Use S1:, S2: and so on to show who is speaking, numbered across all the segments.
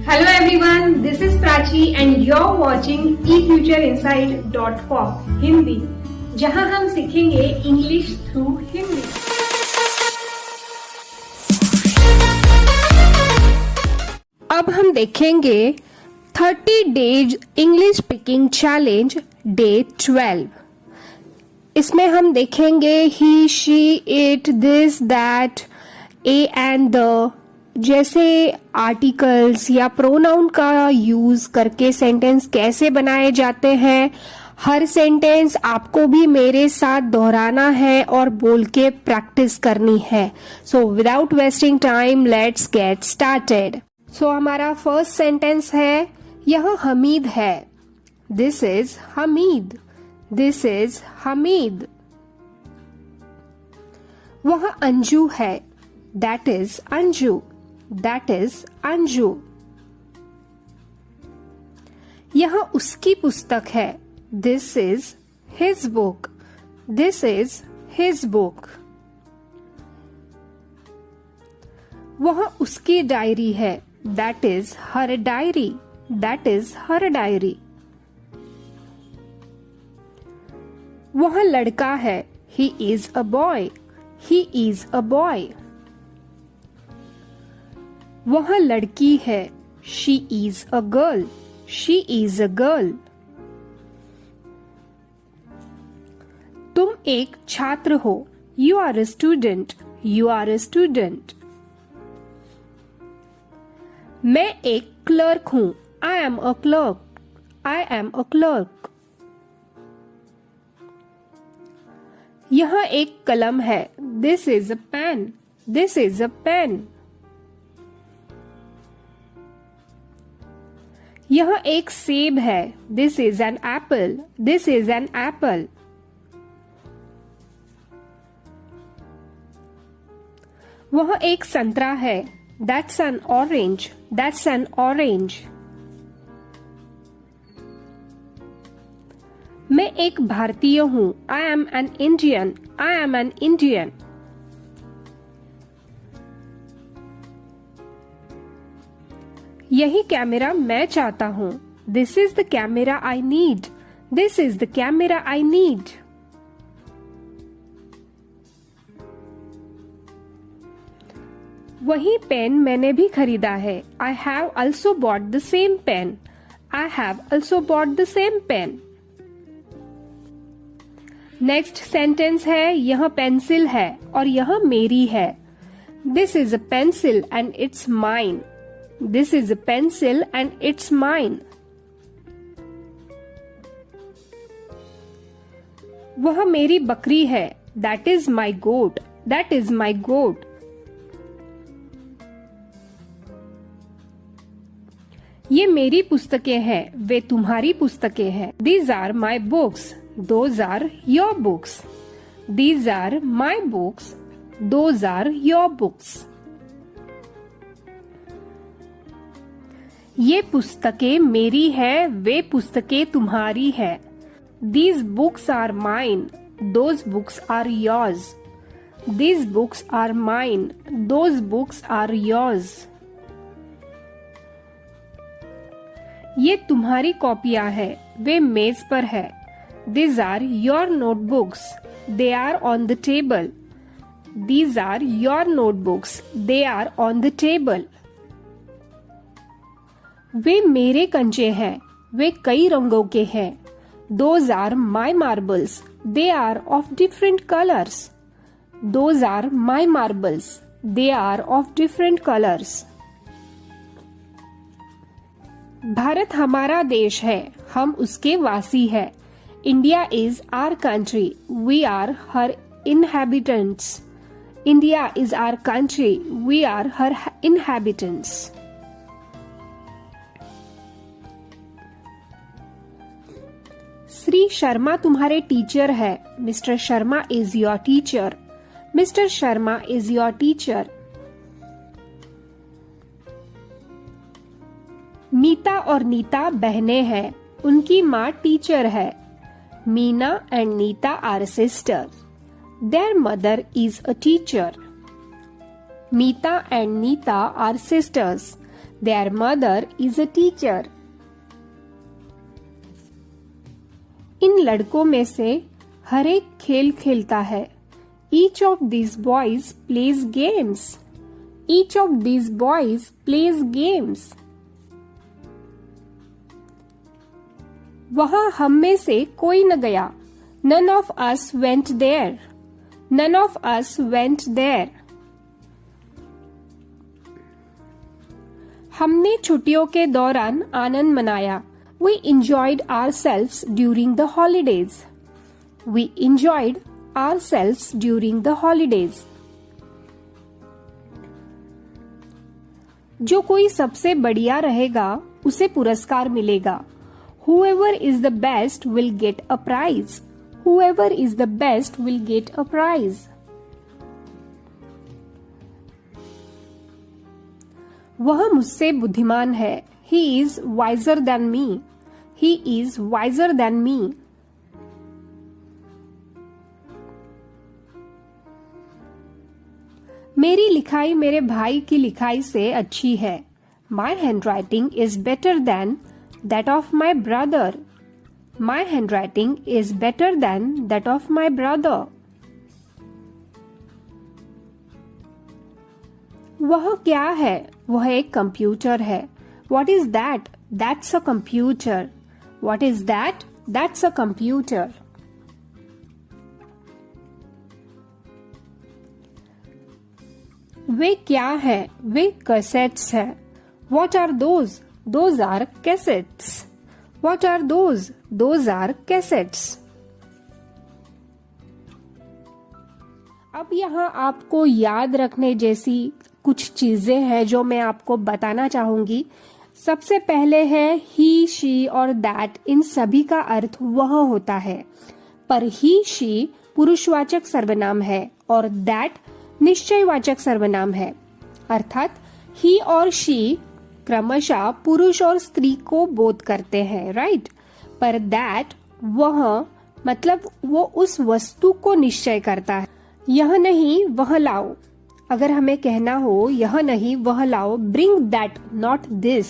S1: Hello everyone, this is Prachi and you're watching efutureinsight.com Hindi, जहां हम सीखेंगे इंग्लिश थ्रू हिंदी।
S2: अब हम देखेंगे 30 days English speaking challenge day 12। इसमें हम देखेंगे he, she, it, this, that, a and the जैसे आर्टिकल्स या प्रोनाउन का यूज करके सेंटेंस कैसे बनाए जाते हैं। हर सेंटेंस आपको भी मेरे साथ दोहराना है और बोल के प्रैक्टिस करनी है। So without wasting time let's get started. So हमारा फर्स्ट सेंटेंस है, यह हमीद है। This is Hamid. This is Hamid. वह अंजू है। That is Anju. That is Anju. यह उसकी पुस्तक है। This is his book. This is his book. वह उसकी डायरी है। That is her diary. That is her diary. वह लड़का है। He is a boy. He is a boy. वह लड़की है। She is a girl. She is a girl. तुम एक छात्र हो। You are a student. You are a student. मैं एक क्लर्क हूँ। I am a clerk. I am a clerk. यह एक कलम है। This is a pen. This is a pen. यह एक सेब है। This is an apple. This is an apple. वह एक संतरा है। That's an orange. That's an orange. मैं एक भारतीय हूँ। I am an Indian. I am an Indian. यही कैमरा मैं चाहता हूँ। This is the camera I need. This is the camera I need. वही पेन मैंने भी खरीदा है। I have also bought the same pen. I have also bought the same pen. Next sentence है, यह पेंसिल है और यह मेरी है। This is a pencil and it's mine. This is a pencil and it's mine. वह मेरी बकरी है। That is my goat. That is my goat. ये मेरी पुस्तकें हैं, वे तुम्हारी पुस्तकें हैं। These are my books. Those are your books. These are my books. Those are your books. ये पुस्तकें मेरी हैं, वे पुस्तकें तुम्हारी हैं। These books are mine. Those books are yours. These books are mine. Those books are yours. ये तुम्हारी कॉपियां हैं, वे मेज पर है। These are your notebooks. They are on the table. These are your notebooks. They are on the table. वे मेरे कंचे हैं, वे कई रंगों के हैं। Those are my marbles. They are of different colors. Those are my marbles. They are of different colors. Bharat हमारा देश है, हम उसके वासी हैं। India is our country. We are her inhabitants. India is our country. We are her inhabitants. Shri Sharma तुम्हारे teacher है। Mister Sharma is your teacher. Mister Sharma is your teacher. Meeta और नीता बहनें हैं, उनकी माँ टीचर है। Meena and Neeta are sister. Their mother is a teacher. Meeta and Neeta are sisters. Their mother is a teacher. इन लड़कों में से हर एक खेल खेलता है. Each of these boys plays games. Each of these boys plays games. वहां हम में से कोई न गया. None of us went there. None of us went there. हमने छुट्टियों के दौरान आनंद मनाया. We enjoyed ourselves during the holidays. We enjoyed ourselves during the holidays. जो कोई सबसे बढ़िया रहेगा उसे पुरस्कार मिलेगा. Whoever is the best will get a prize. Whoever is the best will get a prize. वह मुझसे बुद्धिमान है. He is wiser than me. He is wiser than me. मेरी लिखाई मेरे भाई की लिखाई से अच्छी है. My handwriting is better than that of my brother. My handwriting is better than that of my brother. वह क्या है? वह एक कंप्यूटर है. What is that? That's a computer. What is that? That's a computer. वे क्या है? वे cassettes है. What are those? Those are cassettes. What are those? Those are cassettes. अब यहाँ आपको याद रखने जैसी कुछ चीजें हैं जो मैं आपको बताना चाहूंगी. सबसे पहले है ही, शी और दैट. इन सभी का अर्थ वह होता है, पर ही, शी पुरुषवाचक सर्वनाम है और दैट निश्चयवाचक सर्वनाम है. अर्थात ही और शी क्रमशः पुरुष और स्त्री को बोध करते हैं, राइट. पर दैट वह मतलब वो उस वस्तु को निश्चय करता है. यह नहीं वह लाओ. अगर हमें कहना हो यह नहीं वह लाओ, bring that not this.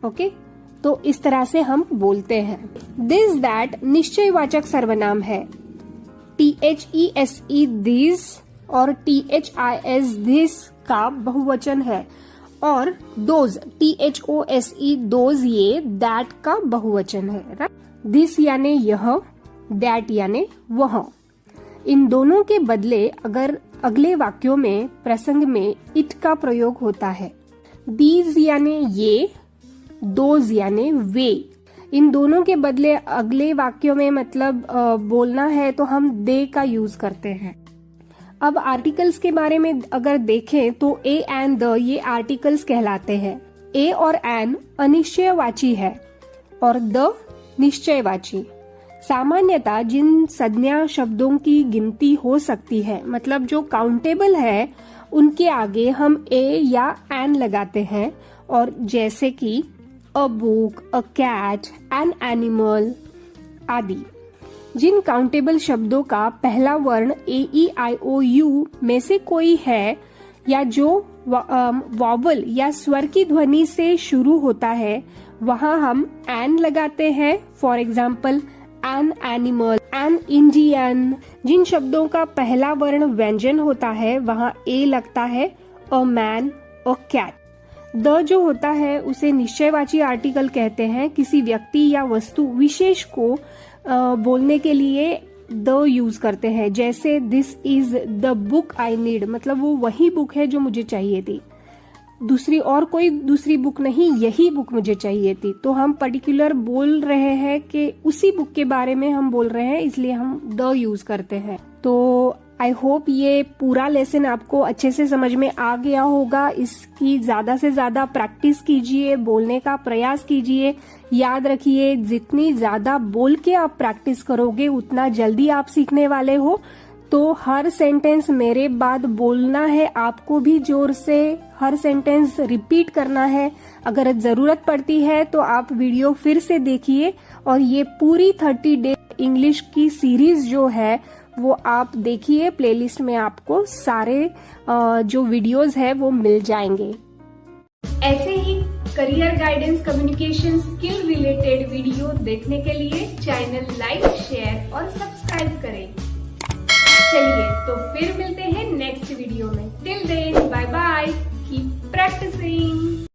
S2: Okay, तो इस तरह से हम बोलते हैं. दिस दैट निश्चयवाचक सर्वनाम है. THESE दिस और THIS दिस का बहुवचन है और दोज THOSE दोज ये दैट का बहुवचन है, राइट. दिस यानी यह, दैट यानी वह. इन दोनों के बदले अगर अगले वाक्यों में प्रसंग में इट का प्रयोग होता है. दीज यानी ये, दोज यानी वे. इन दोनों के बदले अगले वाक्यों में मतलब बोलना है तो हम दे का यूज करते हैं. अब आर्टिकल्स के बारे में अगर देखें तो ए एंड द ये आर्टिकल्स कहलाते हैं. ए और एन अनिश्चयवाची है और द निश्चयवाची. सामान्यतः जिन संज्ञा शब्दों की गिनती हो सकती है, मतलब जो काउंटेबल है, उनके आगे हम ए या एन लगाते हैं. और जैसे कि a book, a cat, an animal आदि. जिन काउंटेबल शब्दों का पहला वर्ण AEIOU में से कोई है या जो वॉवल या स्वर की ध्वनि से शुरू होता है, वहां हम एन लगाते हैं. For example an animal, an Indian. जिन शब्दों का पहला वर्ण व्यंजन होता है वहां ए लगता है. A man, a cat. The जो होता है उसे निश्चयवाची आर्टिकल कहते हैं. किसी व्यक्ति या वस्तु विशेष को बोलने के लिए द यूज करते हैं. जैसे this is the book I need, मतलब वो वही बुक है जो मुझे चाहिए थी. दूसरी और कोई दूसरी बुक नहीं, यही बुक मुझे चाहिए थी. तो हम पर्टिकुलर बोल रहे हैं कि उसी बुक के बारे में हम बोल रहे हैं, इसलिए हम द यूज करते हैं. तो आई होप ये पूरा लेसन आपको अच्छे से समझ में आ गया होगा. इसकी ज्यादा से ज्यादा प्रैक्टिस कीजिए, बोलने का प्रयास कीजिए. याद रखिए, जितनी ज्यादा बोल के आप प्रैक्टिस करोगे उतना जल्दी आप सीखने वाले हो. तो हर सेंटेंस मेरे बाद बोलना है, आपको भी जोर से हर सेंटेंस रिपीट करना है. अगर जरूरत पड़ती है तो आप वीडियो फिर से देखिए और ये पूरी 30 डे इंग्लिश की सीरीज जो है वो आप देखिए. प्लेलिस्ट में आपको सारे जो वीडियोस है वो मिल जाएंगे.
S1: ऐसे ही career guidance, communication skill related video देखने के लिए चैनल लाइक, शेयर और सब्सक्राइब करें। चलिए तो फिर मिलते हैं नेक्स्ट वीडियो में। Till then bye bye, keep practising.